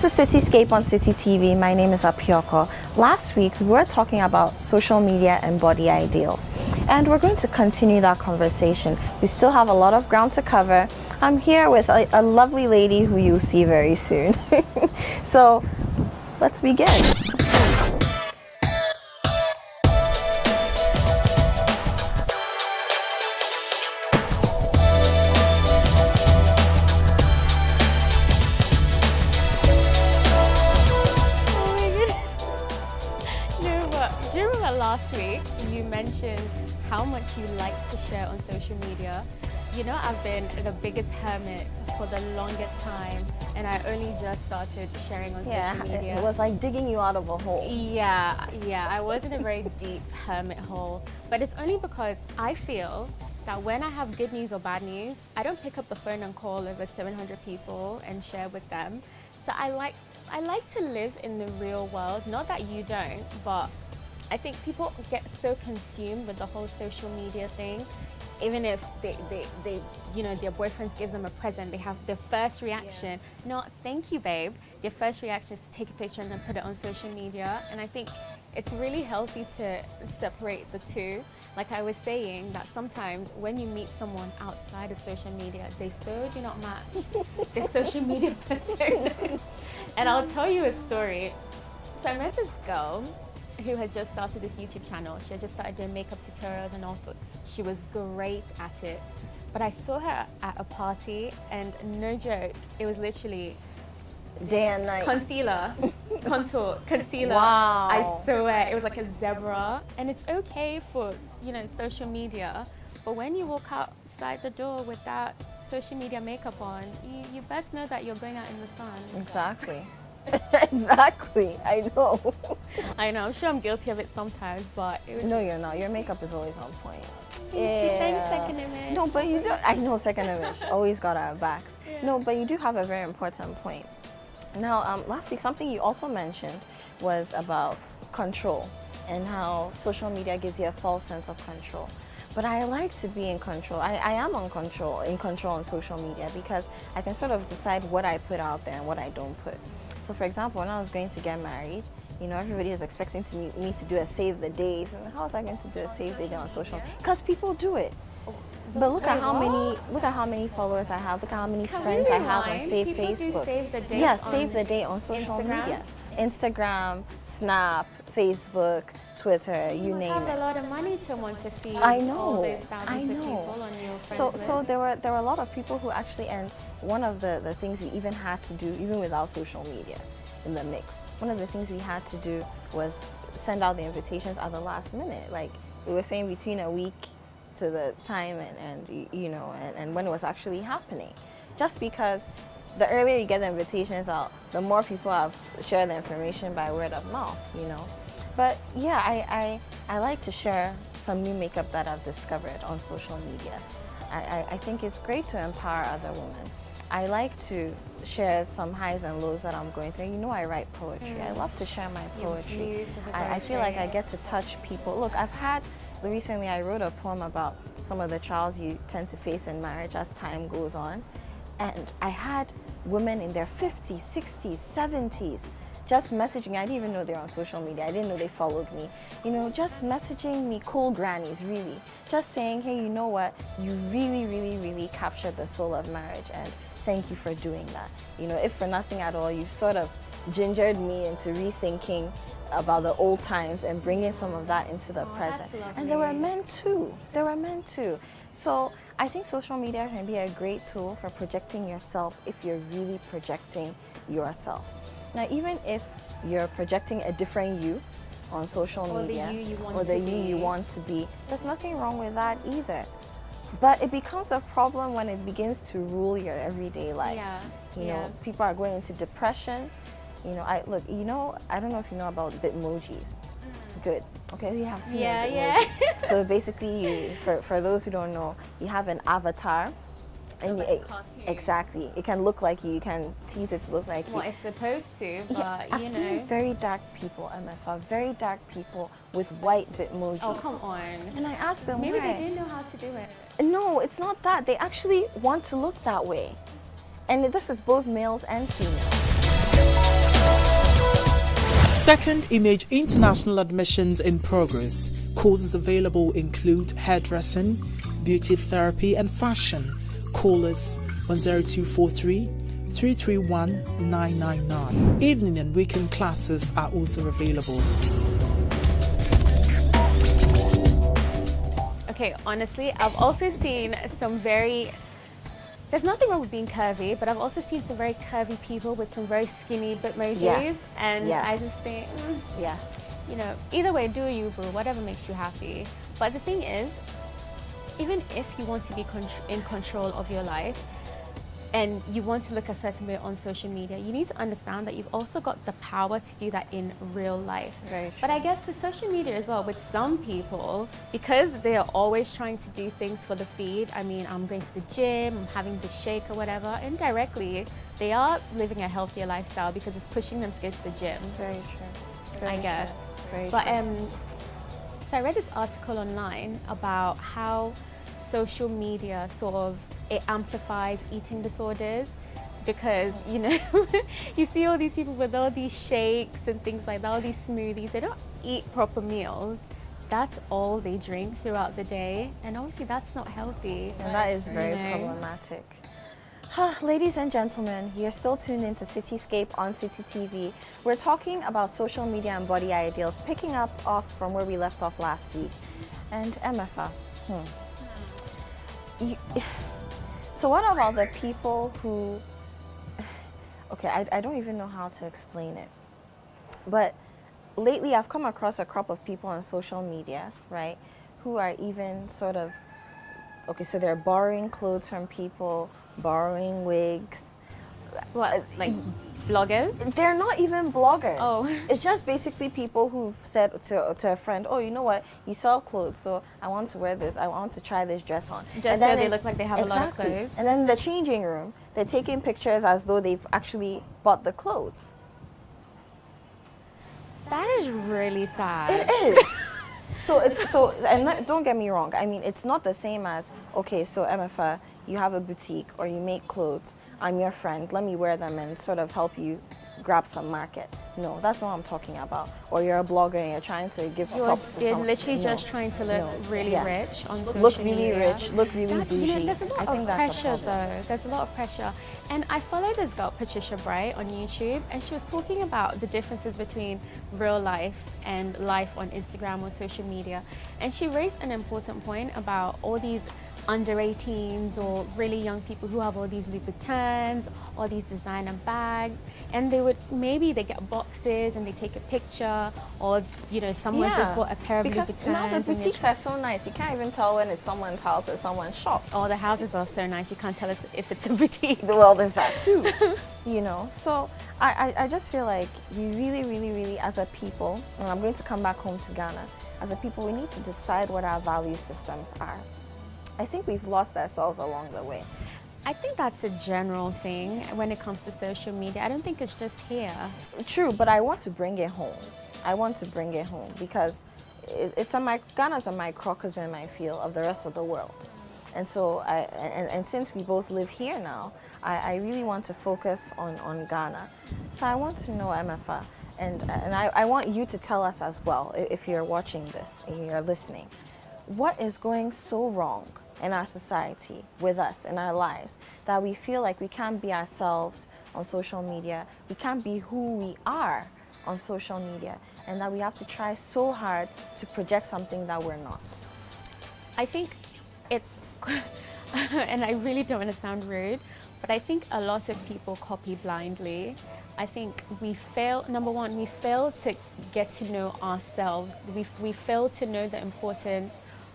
This is Citi Scape on Citi TV. My name is Ep4. Last week, we were talking about social media and body ideals. And we're going to continue that conversation. We still have a lot of ground to cover. I'm here with a lovely lady who you'll see very soon. So, let's begin. Last week, you mentioned how much you like to share on social media. You know, I've been the biggest hermit for the longest time, and I only just started sharing on social media. It was like digging you out of a hole. Yeah, I was in a very deep hermit hole, but it's only because I feel that when I have good news or bad news, I don't pick up the phone and call over 700 people and share with them. So I like to live in the real world. Not that you don't, but I think people get so consumed with the whole social media thing. Even if they you know, their boyfriends give them a present, they have their first reaction, not thank you babe. Their first reaction is to take a picture and then put it on social media. And I think it's really healthy to separate the two. Like I was saying, that sometimes when you meet someone outside of social media, they so do not match their social media persona. And I'll tell you a story. So I met this girl who had just started this YouTube channel. She had just started doing makeup tutorials and all sorts. She was great at it. But I saw her at a party, and no joke, it was literally day and night. Concealer, contour, concealer. Wow. I swear, it was like a zebra. And it's okay for, you know, social media, but when you walk outside the door with that social media makeup on, you best know that you're going out in the sun. Exactly. Exactly, I know. I know, I'm sure I'm guilty of it sometimes, but it was... No, you're not. Your makeup is always on point. Thanks, second image. No, but you do. I know, second image. Always got our backs. Yeah. No, but you do have a very important point. Now, lastly, something you also mentioned was about control and how social media gives you a false sense of control. But I like to be in control. I am in control on social media because I can sort of decide what I put out there and what I don't put. So for example, when I was going to get married, you know, everybody is expecting me to do a save the dates. And how was I going to do a save the day on social media? Because people do it. But look at how many followers I have. Look at how many friends I have on Save Facebook. Save the date yeah, save the date on social media. Instagram, Snap, Facebook, Twitter, you name it. You have a lot of money to want to feed all those thousands of people on your friends list. So there were a lot of people who actually, and one of the things we even had to do, even without social media in the mix, one of the things we had to do was send out the invitations at the last minute. Like we were saying, between a week to the time and you know, and when it was actually happening. Just because the earlier you get the invitations out, the more people have shared the information by word of mouth, you know. But yeah, I like to share some new makeup that I've discovered on social media. I think it's great to empower other women. I like to share some highs and lows that I'm going through. You know, I write poetry. I love to share my poetry. I feel like I get to touch people. Look, recently I wrote a poem about some of the trials you tend to face in marriage as time goes on. And I had women in their 50s, 60s, 70s just messaging. I didn't even know they were on social media. I didn't know they followed me. You know, just messaging me, cool grannies, really. Just saying, hey, you know what? You really, really, really captured the soul of marriage, and thank you for doing that. You know, if for nothing at all, you've sort of gingered me into rethinking about the old times and bringing some of that into the present. And there were men too. So I think social media can be a great tool for projecting yourself if you're really projecting yourself. Now, even if you're projecting a different you on social media, or the you you want to be, there's nothing wrong with that either. But it becomes a problem when it begins to rule your everyday life. You know, people are going into depression. You know, I don't know if you know about Bitmojis. Good. Okay, you have seen Bitmoji. So basically, for those who don't know, you have an avatar. And exactly, it can look like you. You can tease it to look like you. Well, it's supposed to, but I've seen very dark people, MFR, very dark people with white Bitmojis. Oh, come on. And I asked them Maybe why. they didn't know how to do it. No, it's not that. They actually want to look that way. And this is both males and females. Second Image international admissions in progress. Courses available include hairdressing, beauty therapy and fashion. Call us on 0243 331 999. Evening and weekend classes are also available. Okay, honestly, I've also seen some there's nothing wrong with being curvy, but I've also seen some very curvy people with some very skinny bitmojis. Yes. And yes. I just think, yes. you know, either way, do you, boo, whatever makes you happy. But the thing is, even if you want to be in control of your life, and you want to look a certain way on social media, you need to understand that you've also got the power to do that in real life. Very true. But I guess with social media as well, with some people, because they are always trying to do things for the feed, I mean, I'm going to the gym, I'm having this shake or whatever, indirectly, they are living a healthier lifestyle because it's pushing them to go to the gym. Very true. Very I guess. True. Very but true. So I read this article online about how social media sort of, it amplifies eating disorders because, you know, you see all these people with all these shakes and things like that, all these smoothies, they don't eat proper meals. That's all they drink throughout the day, and obviously that's not healthy. And that is very problematic. Ladies and gentlemen, you're still tuned into Citi Scape on Citi TV. We're talking about social media and body ideals, picking up off from where we left off last week. And MFA, so what about the people who, okay, I don't even know how to explain it, but lately I've come across a crop of people on social media, right, who are even sort of, okay, so they're borrowing clothes from people, borrowing wigs. What, like bloggers? They're not even bloggers. Oh. It's just basically people who've said to a friend, oh, you know what, you sell clothes, so I want to wear this, I want to try this dress on. Just so they look like they have a lot of clothes. And then in the changing room, they're taking pictures as though they've actually bought the clothes. That is really sad. It is. And don't get me wrong, I mean, it's not the same as, okay, so MFA, you have a boutique or you make clothes, I'm your friend, let me wear them and sort of help you grab some market. No, that's not what I'm talking about. Or you're a blogger and you're trying to give props to someone. You're literally just trying to look really rich on social media. Look really rich, look really bougie. You know, there's a lot of pressure though. There's a lot of pressure. And I follow this girl, Patricia Bright, on YouTube, and she was talking about the differences between real life and life on Instagram or social media. And she raised an important point about all these under 18s or really young people who have all these Louboutins, all these designer bags, and they get boxes and they take a picture, or you know, someone just bought a pair of Louboutins. Because now the boutiques are so nice, you can't even tell when it's someone's house or someone's shop. Oh, the houses are so nice, you can't tell if it's a boutique. Well, there's that too. You know, so I just feel like we really, as a people, and I'm going to come back home to Ghana, as a people, we need to decide what our value systems are. I think we've lost ourselves along the way. I think that's a general thing when it comes to social media. I don't think it's just here. True, but I want to bring it home. I want to bring it home because Ghana's a microcosm, I feel, of the rest of the world. And so, and since we both live here now, I really want to focus on Ghana. So I want to know, MFA, and I want you to tell us as well, if you're watching this and you're listening, what is going so wrong in our society, with us, in our lives, that we feel like we can't be ourselves on social media, we can't be who we are on social media, and that we have to try so hard to project something that we're not? I think it's, and I really don't want to sound rude, but I think a lot of people copy blindly. I think we fail, number one, we fail to get to know ourselves. We fail to know the importance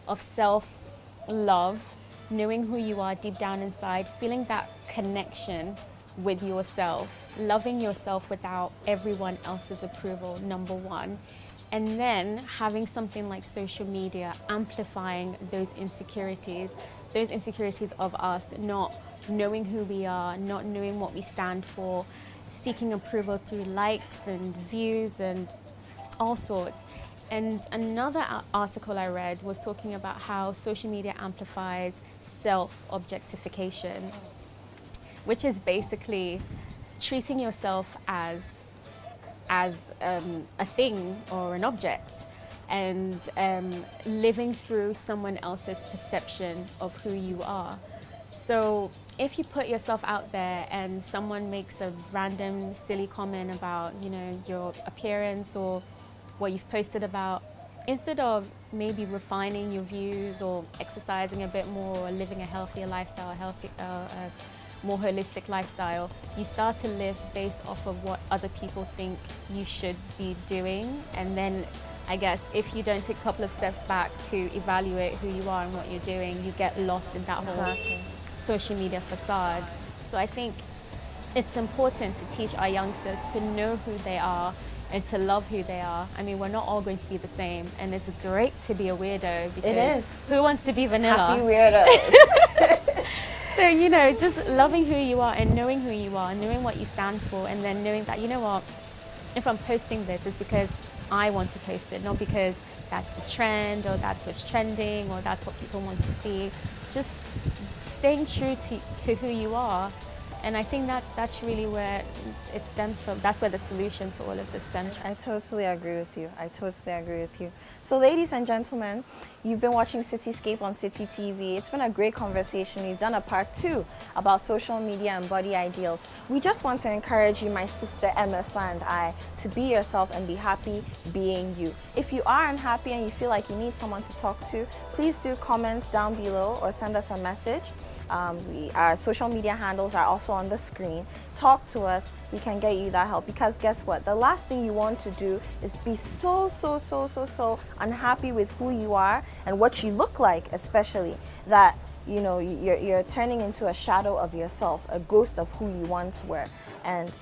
of self-love, knowing who you are deep down inside, feeling that connection with yourself, loving yourself without everyone else's approval, number one. And then having something like social media amplifying those insecurities of us not knowing who we are, not knowing what we stand for, seeking approval through likes and views and all sorts. And another article I read was talking about how social media amplifies self-objectification, which is basically treating yourself as as a thing or an object, and living through someone else's perception of who you are. So if you put yourself out there and someone makes a random silly comment about, you know, your appearance or what you've posted about, instead of maybe refining your views or exercising a bit more or living a healthier lifestyle, more holistic lifestyle, you start to live based off of what other people think you should be doing. And then I guess if you don't take a couple of steps back to evaluate who you are and what you're doing, you get lost in that whole social media facade. So I think it's important to teach our youngsters to know who they are and to love who they are. I mean, we're not all going to be the same, and it's great to be a weirdo, because it is. Who wants to be vanilla? Happy weirdos. So, you know, just loving who you are and knowing who you are, knowing what you stand for, and then knowing that, you know what, if I'm posting this, it's because I want to post it, not because that's the trend or that's what's trending or that's what people want to see. Just staying true to who you are. And I think that's really where it stems from. That's where the solution to all of this stems from. I totally agree with you. I totally agree with you. So ladies and gentlemen, you've been watching Scape on Citi TV. It's been a great conversation. We've done a part 2 about social media and body ideals. We just want to encourage you, my sister Ep4 and I, to be yourself and be happy being you. If you are unhappy and you feel like you need someone to talk to, please do comment down below or send us a message. Our social media handles are also on the screen. Talk to us. We can get you that help, because guess what? The last thing you want to do is be so unhappy with who you are and what you look like, especially, that you know you're turning into a shadow of yourself, a ghost of who you once were. And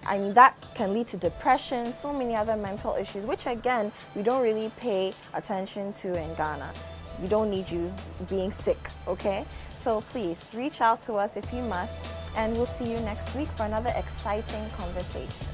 I mean, that can lead to depression, so many other mental issues, which again, we don't really pay attention to in Ghana. We don't need you being sick, okay? So please reach out to us if you must, and we'll see you next week for another exciting conversation.